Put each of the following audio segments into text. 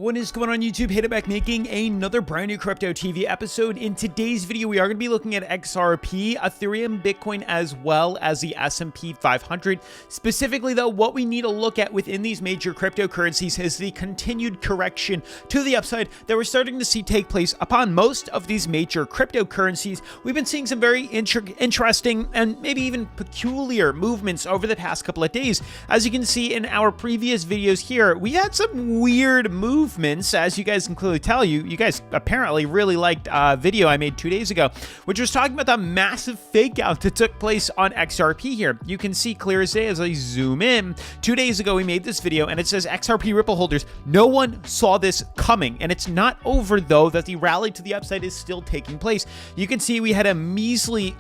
What is going on YouTube? Hit it back making another brand new Crypto TV episode. In today's video, we are going to be looking at XRP, Ethereum, Bitcoin, as well as the S&P 500. Specifically though, what we need to look at within these major cryptocurrencies is the continued correction to the upside that we're starting to see take place upon most of these major cryptocurrencies. We've been seeing some very interesting and maybe even peculiar movements over the past couple of days. As you can see in our previous videos here, we had some weird movements. As you guys can clearly tell, you guys apparently really liked a video I made 2 days ago, which was talking about the massive fake out that took place on XRP here. You can see clear as day as I zoom in. 2 days ago, we made this video and it says XRP Ripple holders, no one saw this coming. And it's not over though, that the rally to the upside is still taking place. You can see we had a measly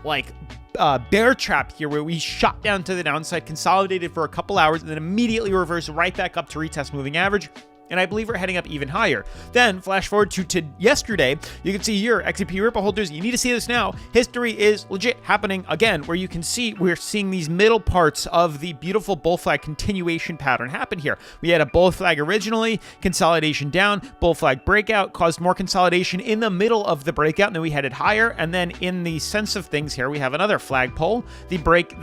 bear trap here where we shot down to the downside, consolidated for a couple hours, and then immediately reversed right back up to retest moving average. And I believe we're heading up even higher. Then flash forward to yesterday, you can see here, XRP Ripple holders, you need to see this now. History is legit happening again, where you can see we're seeing these middle parts of the beautiful bull flag continuation pattern happen here. We had a bull flag originally, consolidation down, bull flag breakout, caused more consolidation in the middle of the breakout, and then we headed higher. And then in the sense of things here, we have another flagpole, the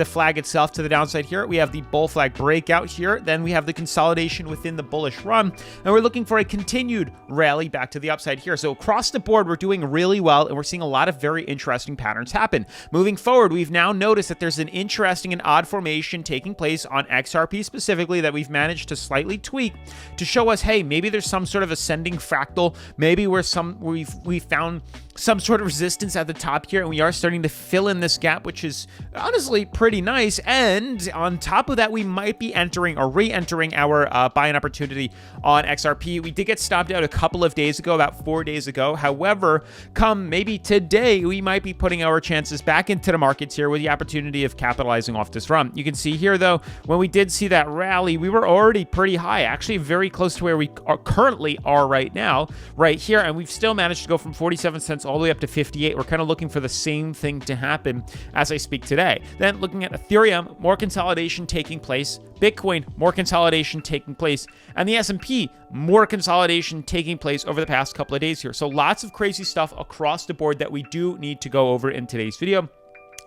flag itself to the downside here. We have the bull flag breakout here. Then we have the consolidation within the bullish run. And we're looking for a continued rally back to the upside here. So across the board, we're doing really well, and we're seeing a lot of very interesting patterns happen. Moving forward, we've now noticed that there's an interesting and odd formation taking place on XRP specifically that we've managed to slightly tweak to show us, hey, maybe there's some sort of ascending fractal. Maybe we've found some sort of resistance at the top here, and we are starting to fill in this gap, which is honestly pretty nice. And on top of that, we might be entering or re-entering our buying opportunity on XRP. We did get stopped out a couple of days ago, about 4 days ago. However, come maybe today, we might be putting our chances back into the markets here with the opportunity of capitalizing off this run. You can see here though, when we did see that rally, we were already pretty high, actually very close to where we currently are right now, right here. And we've still managed to go from 47 cents all the way up to 58. We're kind of looking for the same thing to happen as I speak today. Then looking at Ethereum, more consolidation taking place. Bitcoin, more consolidation taking place. And the S&P, more consolidation taking place over the past couple of days here. So lots of crazy stuff across the board that we do need to go over in today's video.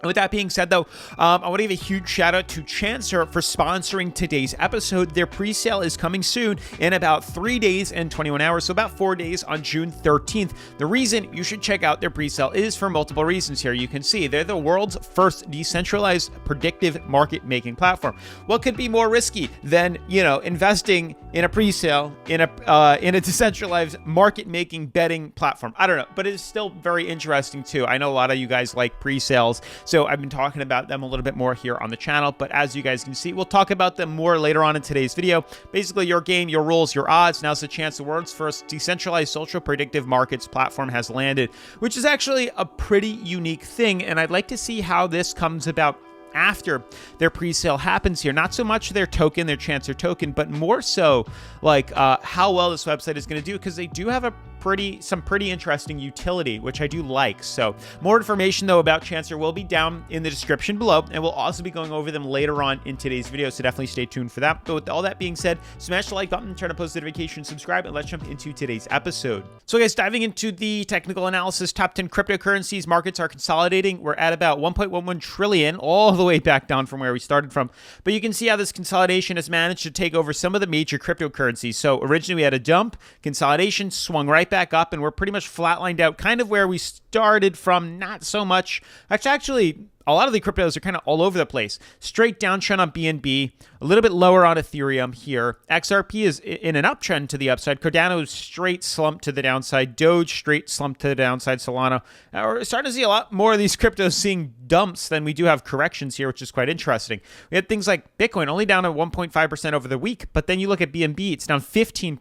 And with that being said, though, I want to give a huge shout out to Chancer for sponsoring today's episode. Their pre-sale is coming soon in about 3 days and 21 hours, so about 4 days on June 13th. The reason you should check out their pre-sale is for multiple reasons here. You can see they're the world's first decentralized predictive market making platform. What could be more risky than, investing in a pre-sale in a decentralized market making betting platform? I don't know, but it is still very interesting too. I know a lot of you guys like pre-sales. So I've been talking about them a little bit more here on the channel, but as you guys can see, we'll talk about them more later on in today's video. Basically, your game, your rules, your odds. Now's the chance the world's first decentralized social predictive markets platform has landed, which is actually a pretty unique thing. And I'd like to see how this comes about after their pre-sale happens here. Not so much their token, their Chancer token, but more so like how well this website is going to do, because they do have some pretty interesting utility, which I do like. So more information though about Chancer will be down in the description below, and we'll also be going over them later on in today's video, so definitely stay tuned for that. But with all that being said, smash the like button, turn on post notifications, subscribe, and let's jump into today's episode. So guys, diving into the technical analysis, top 10 cryptocurrencies, markets are consolidating. We're at about 1.11 trillion, all the way back down from where we started from. But you can see how this consolidation has managed to take over some of the major cryptocurrencies. So originally we had a dump, consolidation, swung right back up, and we're pretty much flatlined out kind of where we started from. Not so much. Actually, a lot of the cryptos are kind of all over the place. Straight downtrend on BNB, a little bit lower on Ethereum here. XRP is in an uptrend to the upside. Cardano is straight slump to the downside. Doge straight slump to the downside. Solana. We're starting to see a lot more of these cryptos seeing dumps than we do have corrections here, which is quite interesting. We had things like Bitcoin only down at 1.5% over the week, but then you look at BNB, it's down 14%.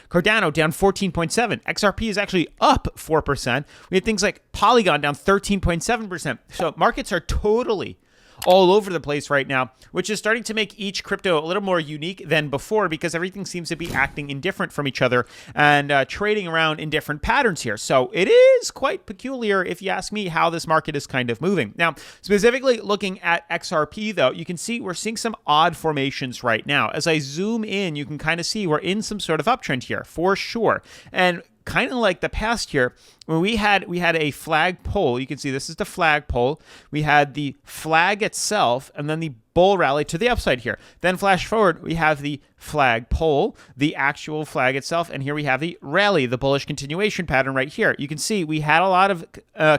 Cardano down 14.7%. XRP is actually up 4%. We had things like Polygon down 13.7%. So markets are totally all over the place right now, which is starting to make each crypto a little more unique than before because everything seems to be acting indifferent from each other and trading around in different patterns here. So it is quite peculiar, if you ask me, how this market is kind of moving. Now, specifically looking at XRP, though, you can see we're seeing some odd formations right now. As I zoom in, you can kind of see we're in some sort of uptrend here, for sure. And kind of like the past year, when we had a flag pole. You can see this is the flag pole. We had the flag itself, and then the bull rally to the upside here. Then flash forward, we have the flag pole, the actual flag itself, and here we have the rally, the bullish continuation pattern right here. You can see we had a lot of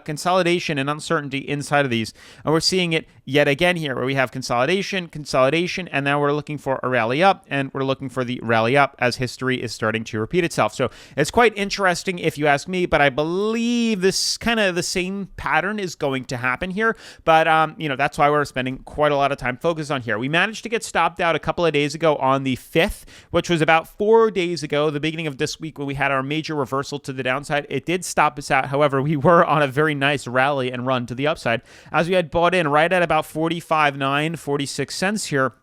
consolidation and uncertainty inside of these, and we're seeing it yet again here, where we have consolidation, and now we're looking for a rally up, and we're looking for the rally up as history is starting to repeat itself. So it's quite interesting if you ask me, but I believe this kind of the same pattern is going to happen here. But that's why we're spending quite a lot of time focused on here. We managed to get stopped out a couple of days ago on the 5th, which was about 4 days ago, the beginning of this week, when we had our major reversal to the downside. It did stop us out. However, we were on a very nice rally and run to the upside as we had bought in right at about 45.9, 46 cents here.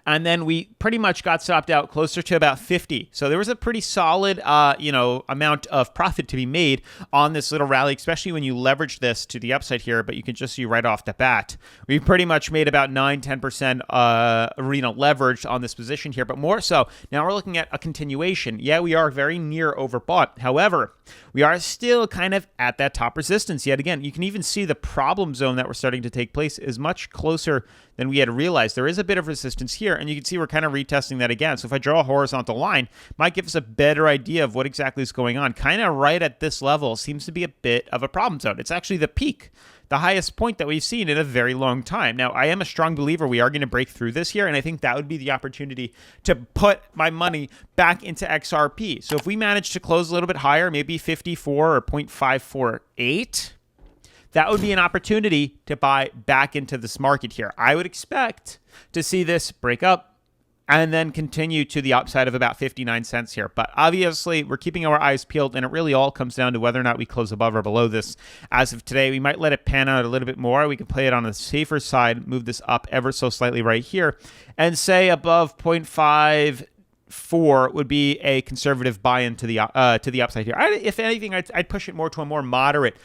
And then we pretty much got stopped out closer to about 50. So there was a pretty solid, amount of profit to be made on this little rally, especially when you leverage this to the upside here. But you can just see right off the bat, we pretty much made about 9-10% leverage on this position here. But more so, now we're looking at a continuation. Yeah, we are very near overbought. However, we are still kind of at that top resistance yet again. You can even see the problem zone that we're starting to take place is much closer than we had realized. There is a bit of resistance here, and you can see we're kind of retesting that again. So if I draw a horizontal line, might give us a better idea of what exactly is going on. Kind of right at this level seems to be a bit of a problem zone. It's actually the peak, the highest point that we've seen in a very long time. Now, I am a strong believer we are going to break through this here, and I think that would be the opportunity to put my money back into XRP. So if we manage to close a little bit higher, maybe 54 or 0.548, that would be an opportunity to buy back into this market here. I would expect to see this break up and then continue to the upside of about 59 cents here. But obviously, we're keeping our eyes peeled, and it really all comes down to whether or not we close above or below this. As of today, we might let it pan out a little bit more. We can play it on the safer side, move this up ever so slightly right here, and say above 0.54 would be a conservative buy-in to the upside here. If anything, I'd push it more to a more moderate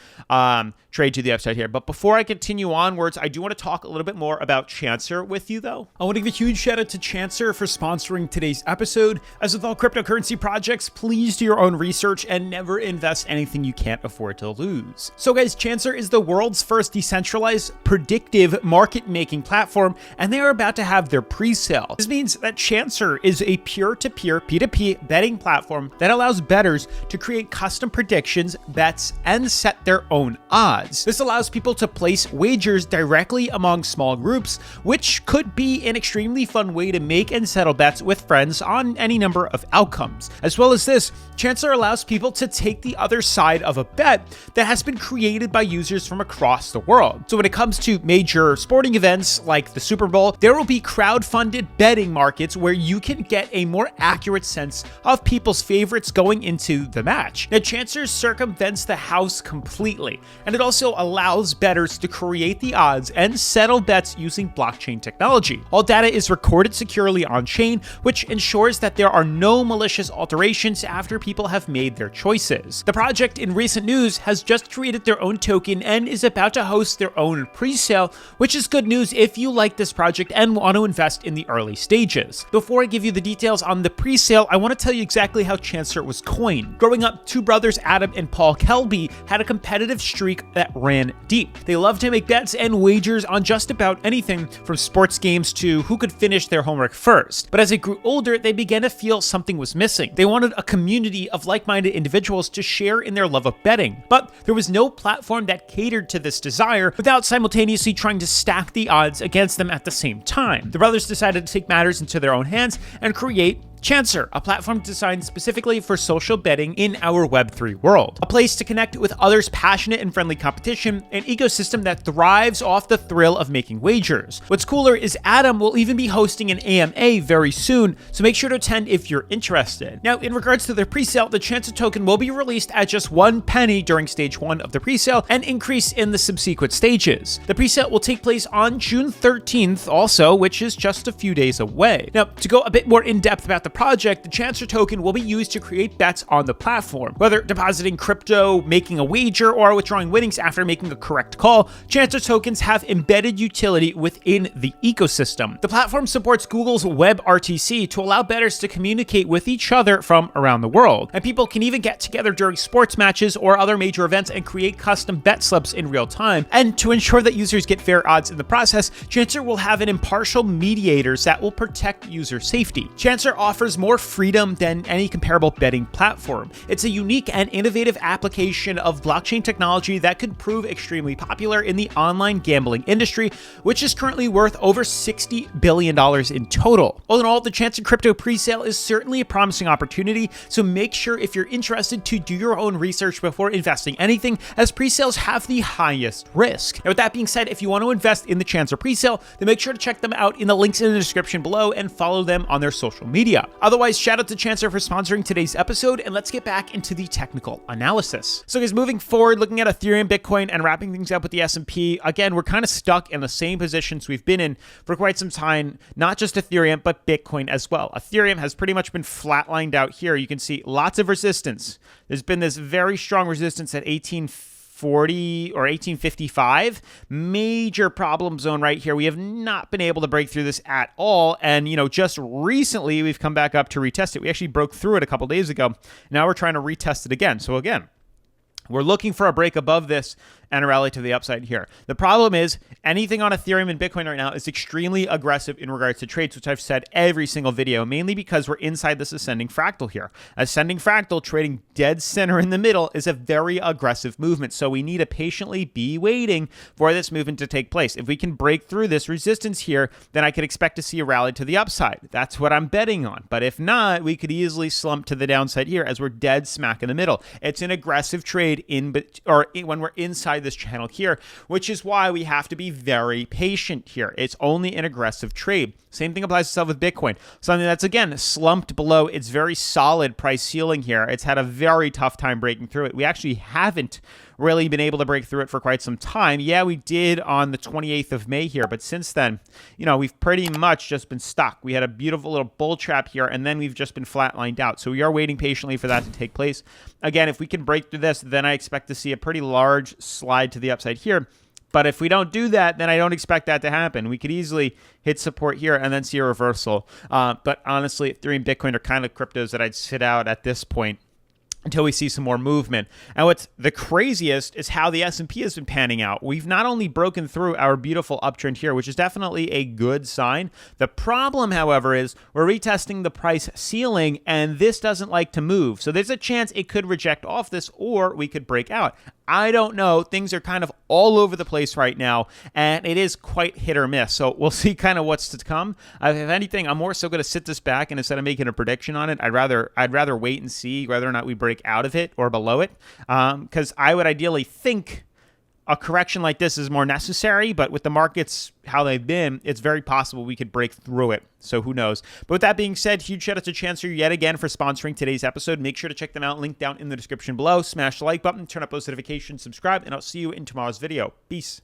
trade to the upside here. But before I continue onwards, I do want to talk a little bit more about Chancer with you, though. I want to give a huge shout out to Chancer for sponsoring today's episode. As with all cryptocurrency projects, please do your own research and never invest anything you can't afford to lose. So guys, Chancer is the world's first decentralized predictive market-making platform, and they are about to have their pre-sale. This means that Chancer is a peer-to-peer P2P betting platform that allows bettors to create custom predictions, bets, and set their own odds. This allows people to place wagers directly among small groups, which could be an extremely fun way to make and settle bets with friends on any number of outcomes. As well as this, Chancer allows people to take the other side of a bet that has been created by users from across the world. So when it comes to major sporting events like the Super Bowl, there will be crowd-funded betting markets where you can get a more accurate sense of people's favorites going into the match. Now, Chancer circumvents the house completely, and it also allows bettors to create the odds and settle bets using blockchain technology. All data is recorded securely on-chain, which ensures that there are no malicious alterations after people have made their choices. The project in recent news has just created their own token and is about to host their own pre-sale, which is good news if you like this project and want to invest in the early stages. Before I give you the details on the pre-sale, I want to tell you exactly how Chancer was coined. Growing up, two brothers, Adam and Paul Kelby, had a competitive streak that ran deep. They loved to make bets and wagers on just about anything from sports games to who could finish their homework first. But as they grew older, they began to feel something was missing. They wanted a community of like-minded individuals to share in their love of betting. But there was no platform that catered to this desire without simultaneously trying to stack the odds against them at the same time. The brothers decided to take matters into their own hands and create Chancer, a platform designed specifically for social betting in our Web3 world. A place to connect with others' passionate and friendly competition, an ecosystem that thrives off the thrill of making wagers. What's cooler is Adam will even be hosting an AMA very soon, so make sure to attend if you're interested. Now, in regards to their presale, the Chancer token will be released at just 1 penny during stage 1 of the presale and increase in the subsequent stages. The presale will take place on June 13th also, which is just a few days away. Now, to go a bit more in depth about the project, the Chancer token will be used to create bets on the platform. Whether depositing crypto, making a wager, or withdrawing winnings after making a correct call, Chancer tokens have embedded utility within the ecosystem. The platform supports Google's WebRTC to allow bettors to communicate with each other from around the world. And people can even get together during sports matches or other major events and create custom bet slips in real time. And to ensure that users get fair odds in the process, Chancer will have an impartial mediators that will protect user safety. Chancer offers more freedom than any comparable betting platform. It's a unique and innovative application of blockchain technology that could prove extremely popular in the online gambling industry, which is currently worth over $60 billion in total. All in all, the Chancer crypto presale is certainly a promising opportunity, so make sure if you're interested to do your own research before investing anything, as presales have the highest risk. Now, with that being said, if you want to invest in the Chancer presale, then make sure to check them out in the links in the description below and follow them on their social media. Otherwise, shout out to Chancer for sponsoring today's episode, and let's get back into the technical analysis. So guys, moving forward, looking at Ethereum, Bitcoin, and wrapping things up with the S&P, again, we're kind of stuck in the same positions we've been in for quite some time, not just Ethereum, but Bitcoin as well. Ethereum has pretty much been flatlined out here. You can see lots of resistance. There's been this very strong resistance at 1840 or 1855, major problem zone right here. We have not been able to break through this at all. And, just recently we've come back up to retest it. We actually broke through it a couple days ago. Now we're trying to retest it again. So again, we're looking for a break above this and a rally to the upside here. The problem is anything on Ethereum and Bitcoin right now is extremely aggressive in regards to trades, which I've said every single video, mainly because we're inside this ascending fractal here. Ascending fractal trading dead center in the middle is a very aggressive movement. So we need to patiently be waiting for this movement to take place. If we can break through this resistance here, then I could expect to see a rally to the upside. That's what I'm betting on. But if not, we could easily slump to the downside here as we're dead smack in the middle. It's an aggressive trade when we're inside this channel here, which is why we have to be very patient here. It's only an aggressive trade. Same thing applies to itself with Bitcoin. Something that's, again, slumped below its very solid price ceiling here. It's had a very tough time breaking through it. We actually haven't really been able to break through it for quite some time. Yeah, we did on the 28th of May here, but since then, we've pretty much just been stuck. We had a beautiful little bull trap here, and then we've just been flatlined out. So we are waiting patiently for that to take place. Again, if we can break through this, then I expect to see a pretty large slide to the upside here. But if we don't do that, then I don't expect that to happen. We could easily hit support here and then see a reversal. But honestly, Ethereum and Bitcoin are kind of cryptos that I'd sit out at this point until we see some more movement. And what's the craziest is how the S&P has been panning out. We've not only broken through our beautiful uptrend here, which is definitely a good sign. The problem, however, is we're retesting the price ceiling, and this doesn't like to move. So there's a chance it could reject off this, or we could break out. I don't know. Things are kind of all over the place right now, and it is quite hit or miss. So we'll see kind of what's to come. If anything, I'm more so going to sit this back, and instead of making a prediction on it, I'd rather wait and see whether or not we break out of it or below it, because I would ideally think a correction like this is more necessary, but with the markets how they've been, it's very possible we could break through it. So who knows? But with that being said, huge shout out to Chancer yet again for sponsoring today's episode. Make sure to check them out. Link down in the description below. Smash the like button, turn up those notifications, subscribe, and I'll see you in tomorrow's video. Peace.